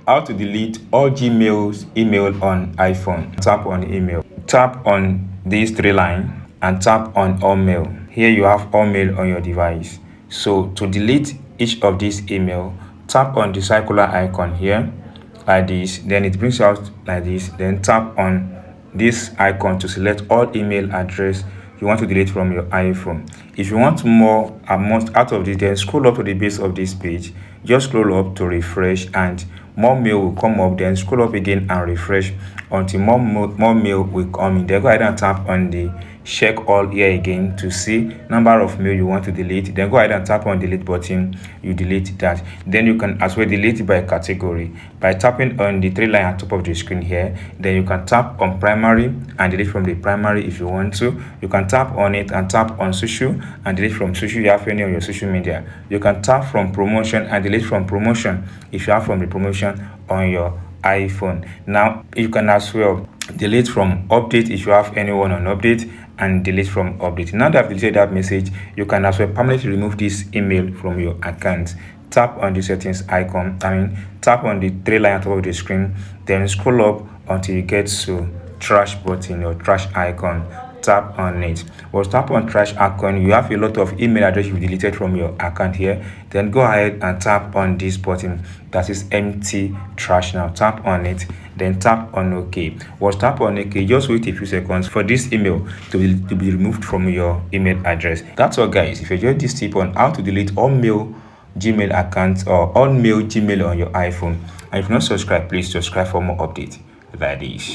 How to delete all Gmail's email on iPhone. Tap on email. Tap on these three lines and tap on all mail. Here you have all mail on your device. So to delete each of these email, tap on the circular icon here like this. Then it brings out like this. Then tap on this icon to select all email address you want to delete from your iPhone. If you want more amount out of this, then scroll up to the base of this page. Just scroll up to refresh and more mail will come up. Then scroll up again and refresh until more mail will come in. Then go ahead and tap on the check all here again to see number of mail you want to delete. Then go ahead and tap on delete button. You delete that. Then you can as well delete by category by tapping on the three line at top of the screen here. Then you can tap on primary and delete from the primary if you want to. You can tap on it and tap on social and delete from social. You have any on your social media. You can tap from promotion and delete from promotion if you have from the promotion on your iPhone. Now you can as well delete from update if you have anyone on update and delete from update. Now that I've deleted that message, you can as well permanently remove this email from your account. Tap on the settings icon, tap on the three line on top of the screen, then scroll up until you get to trash button or trash icon. Tap on it. Once tap on trash icon, you have a lot of email address you deleted from your account here. Then go ahead and tap on this button that is empty trash. Now tap on it, then tap on OK. Once tap on OK, just wait a few seconds for this email to be removed from your email address. That's all, guys. If you enjoyed this tip on how to delete all mail Gmail accounts or all mail Gmail on your iPhone, and if you're not subscribed, please subscribe for more updates like this.